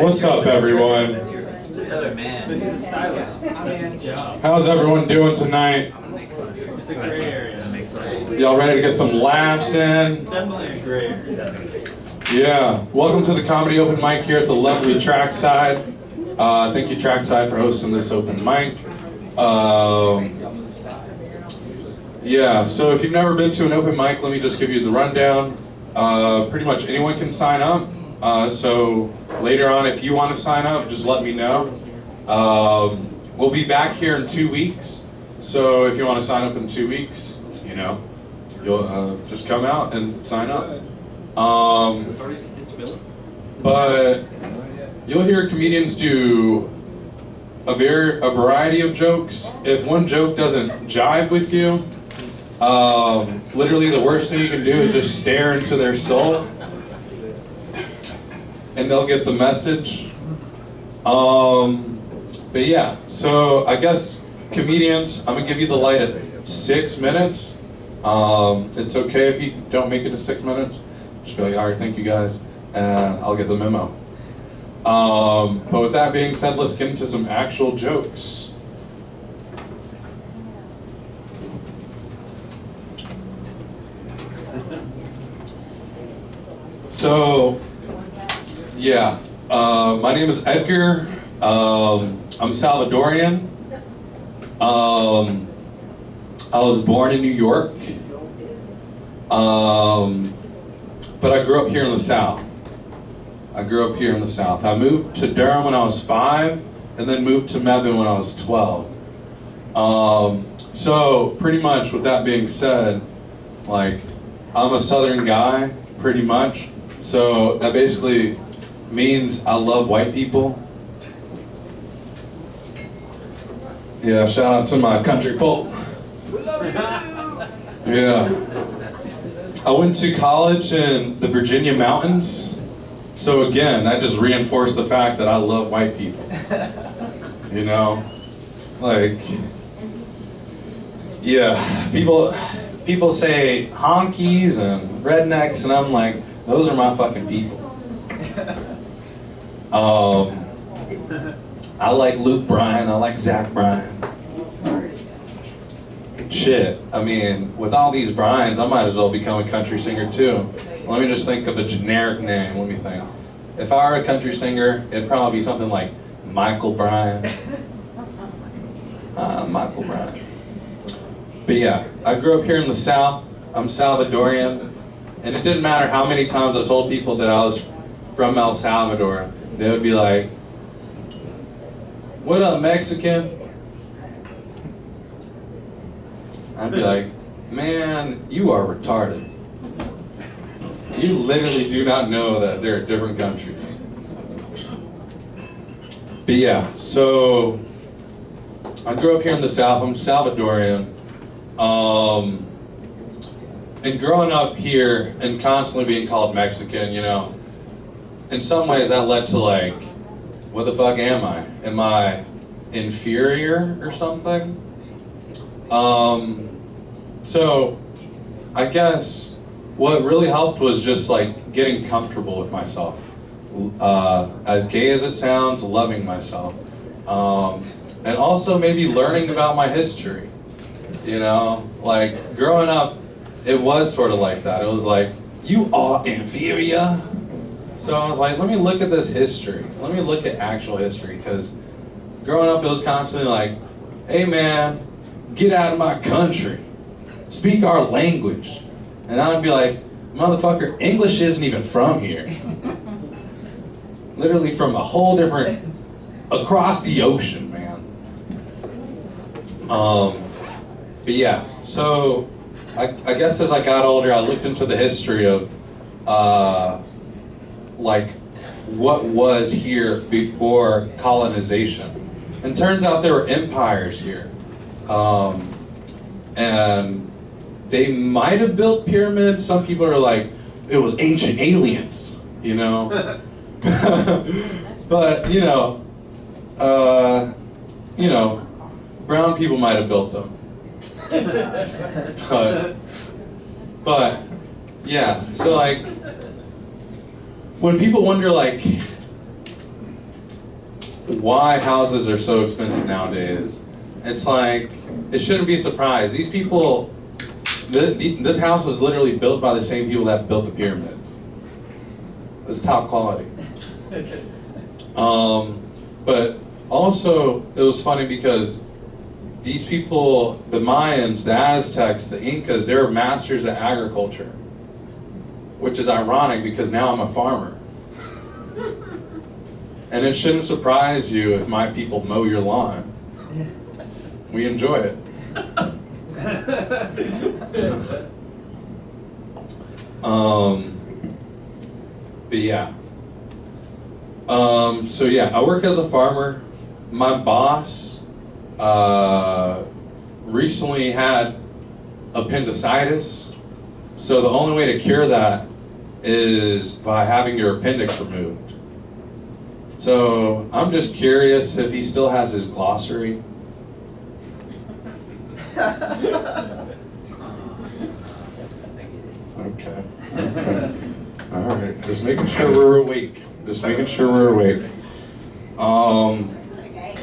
What's up, everyone? How's everyone doing tonight? It's a gray area. Y'all ready to get some laughs in? Definitely a gray area. Yeah. Welcome to the comedy open mic here at the lovely Trackside. Thank you, Trackside, for hosting this open mic. Yeah, so if you've never been to an open mic, let me just give you the rundown. Pretty much anyone can sign up. So later on, if you want to sign up, just let me know. We'll be back here in 2 weeks. So if you want to sign up in 2 weeks, you know, you'll just come out and sign up. But you'll hear comedians do a variety of jokes. If one joke doesn't jive with you, literally the worst thing you can do is just stare into their soul, and they'll get the message. But yeah, so I guess comedians, I'm gonna give you the light at 6 minutes. It's okay if you don't make it to 6 minutes. Just be like, all right, thank you guys, and I'll get the memo. But with that being said, let's get into some actual jokes. So, yeah, my name is Edgar. I'm Salvadorean. I was born in New York, but I grew up here in the South. I moved to Durham when I was 5, and then moved to Mebane when I was 12. So pretty much with that being said, like, I'm a Southern guy, pretty much. So that basically means I love white people. Yeah, shout out to my country folk. Yeah. I went to college in the Virginia mountains. So again, that just reinforced the fact that I love white people. You know? Like, yeah, people say honkies and rednecks, and I'm like, those are my fucking people. I like Luke Bryan, I like Zach Bryan. Shit, I mean, with all these Bryans, I might as well become a country singer too. Let me just think of a generic name, let me think. If I were a country singer, it'd probably be something like Michael Bryan. Michael Bryan. But yeah, I grew up here in the South. I'm Salvadorian. And it didn't matter how many times I told people that I was from El Salvador. They would be like, "What up, Mexican?" I'd be like, "Man, you are retarded. You literally do not know that there are different countries." But yeah, so I grew up here in the South. I'm Salvadorian. And growing up here and constantly being called Mexican, you know, in some ways that led to like, what the fuck am I? Am I inferior or something? So I guess what really helped was just like getting comfortable with myself. As gay as it sounds, loving myself. And also maybe learning about my history. You know, like growing up, it was sort of like that. It was like, you are inferior. So I was like, let me look at this history. Let me look at actual history. Because growing up, it was constantly like, hey man, get out of my country. Speak our language. And I would be like, motherfucker, English isn't even from here. Literally from a whole different, across the ocean, man. But yeah, so I guess as I got older, I looked into the history of like what was here before colonization. And turns out there were empires here. And they might have built pyramids. Some people are like, it was ancient aliens, you know? But, you know, brown people might have built them. But yeah, so like, when people wonder like, why houses are so expensive nowadays. It's like, it shouldn't be a surprise. These people, this house was literally built by the same people that built the pyramids. It's top quality. But also, it was funny because these people, the Mayans, the Aztecs, the Incas, they were masters of agriculture. Which is ironic because now I'm a farmer. And it shouldn't surprise you if my people mow your lawn. We enjoy it. But yeah. So yeah, I work as a farmer. My boss recently had appendicitis. So the only way to cure that is by having your appendix removed. So I'm just curious if he still has his glossary. Okay. All right. Just making sure we're awake. Just making sure we're awake. Okay.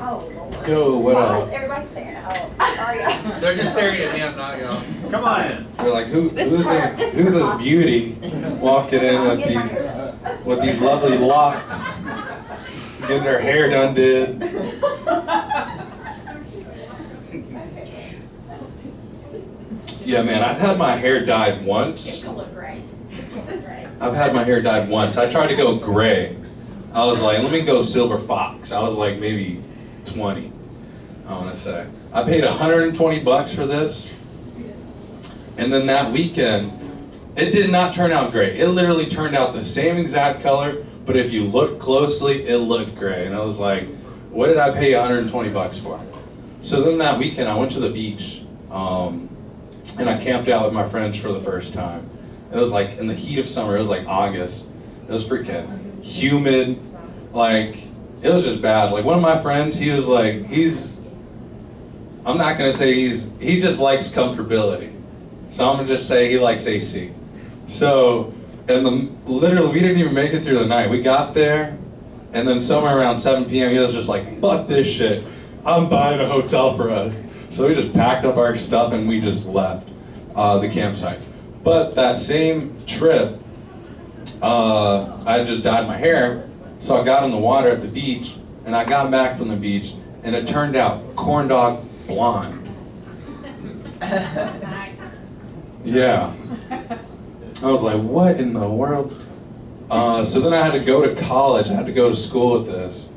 Oh, Lord. Yo, what Why up? is everybody staring at sorry. They're just staring at me, I'm not y'all. Come on in. They're like, who's This is her. This this is this her. beauty walking in with these lovely locks, getting her hair done did. Yeah, man, I've had my hair dyed It's once. gonna look great. It's gonna look great. I've had my hair dyed once. I tried to go gray. I was like, let me go silver fox. I was like maybe 20, I want to say. I paid $120 for this. And then that weekend, it did not turn out great. It literally turned out the same exact color, but if you look closely, it looked gray. And I was like, what did I pay $120 for? So then that weekend, I went to the beach, and I camped out with my friends for the first time. It was like in the heat of summer, it was like August. It was freaking humid, like, it was just bad. Like one of my friends, he was like, I'm not gonna say he just likes comfortability. So I'm gonna just say he likes AC. So, literally, we didn't even make it through the night. We got there, and then somewhere around 7 p.m., he was just like, fuck this shit. I'm buying a hotel for us. So we just packed up our stuff and we just left the campsite. But that same trip, I had just dyed my hair, so I got in the water at the beach, and I got back from the beach, and it turned out corn dog blonde. Yeah. I was like, what in the world? So then I had to go to college. I had to go to school with this.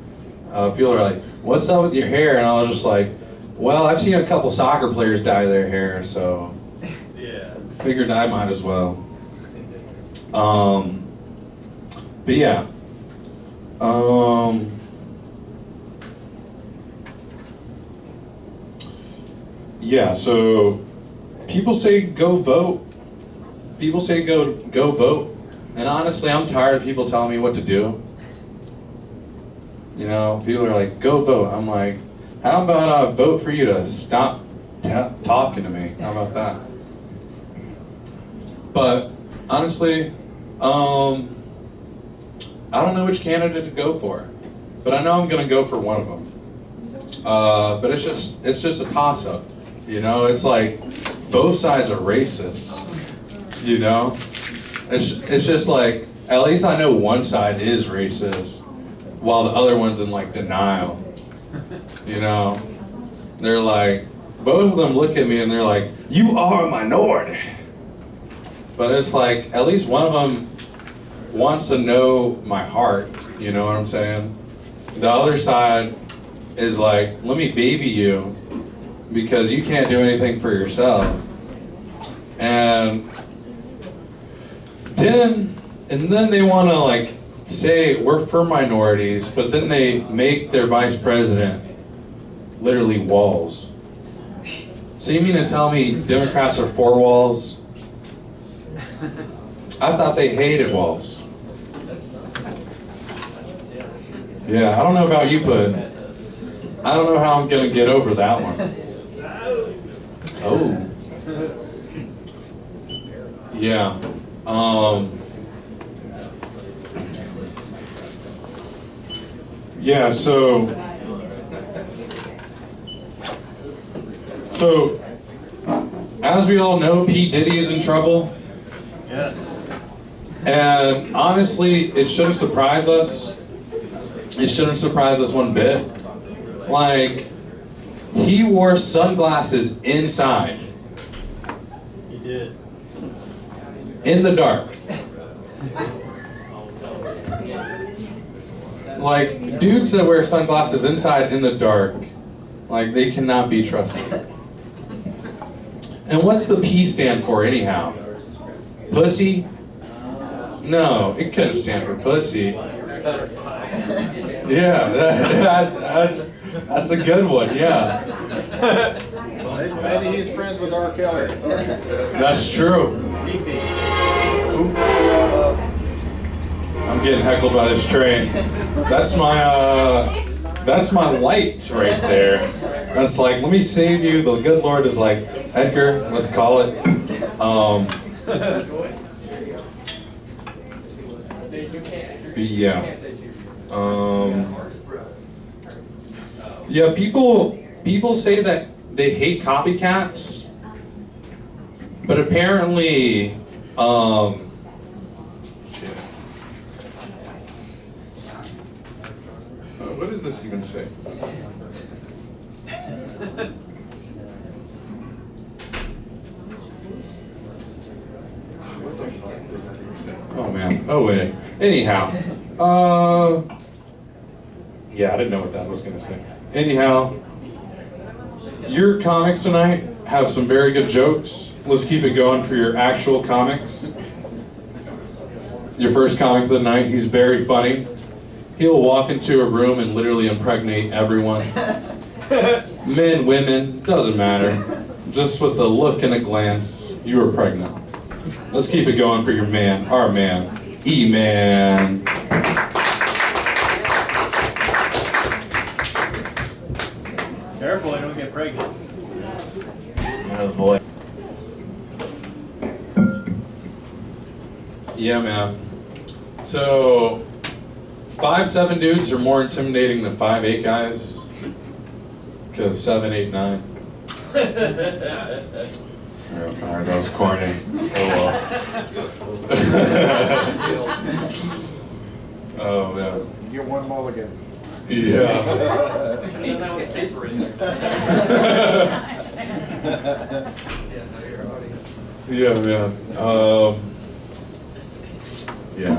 People are like, what's up with your hair? And I was just like, well, I've seen a couple soccer players dye their hair, so Yeah. figured I might as well. But yeah. Yeah, so people say go vote. People say go vote. And honestly, I'm tired of people telling me what to do. You know, people are like, go vote. I'm like, how about I vote for you to stop talking to me? How about that? But honestly, I don't know which candidate to go for. But I know I'm gonna go for one of them. But it's just a toss-up. You know, it's like both sides are racist. You know, it's just like, at least I know one side is racist, while the other one's in like denial. You know, they're like, both of them look at me and they're like, you are a minority. But it's like, at least one of them wants to know my heart. You know what I'm saying? The other side is like, let me baby you because you can't do anything for yourself. And then they want to like say we're for minorities, but then they make their vice president literally walls. So you mean to tell me Democrats are for walls? I thought they hated walls. Yeah, I don't know about you, but I don't know how I'm gonna get over that one. Oh. Yeah. Yeah, so as we all know, P. Diddy is in trouble. Yes. And honestly, it shouldn't surprise us. It shouldn't surprise us one bit. Like, he wore sunglasses inside, He did. in the dark. Like, dudes that wear sunglasses inside in the dark, like, they cannot be trusted. And what's the P stand for anyhow? Pussy? No, it couldn't stand for pussy. Yeah, that's a good one, yeah. Maybe he's friends with R. Kelly. That's true. I'm getting heckled by this train. That's my light right there. That's like, let me save you. The good Lord is like, Edgar, let's call it. But yeah. Yeah, people say that they hate copycats, but apparently, shit. What does this even say? What the fuck does that even say? Oh man. Oh wait. Anyhow, yeah, I didn't know what that was gonna say. Anyhow, your comics tonight have some very good jokes. Let's keep it going for your actual comics. Your first comic of the night, he's very funny. He'll walk into a room and literally impregnate everyone. Men, women, doesn't matter. Just with the look and a glance, you were pregnant. Let's keep it going for your man, our man, E-Man. Careful, I don't get pregnant. Oh boy. Yeah, man. So, 5'7" dudes are more intimidating than 5'8" guys. Because 7, 8, 9. Alright, that was corny. Oh well. Oh man. You get one mulligan. Yeah. Yeah, man. Yeah,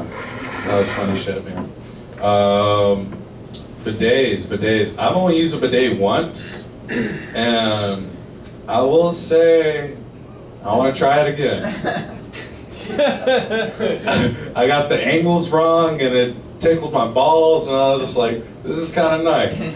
that was funny shit, man. Bidets. I've only used a bidet once, and I will say I want to try it again. I got the angles wrong, and it tickled my balls, and I was just like, this is kind of nice.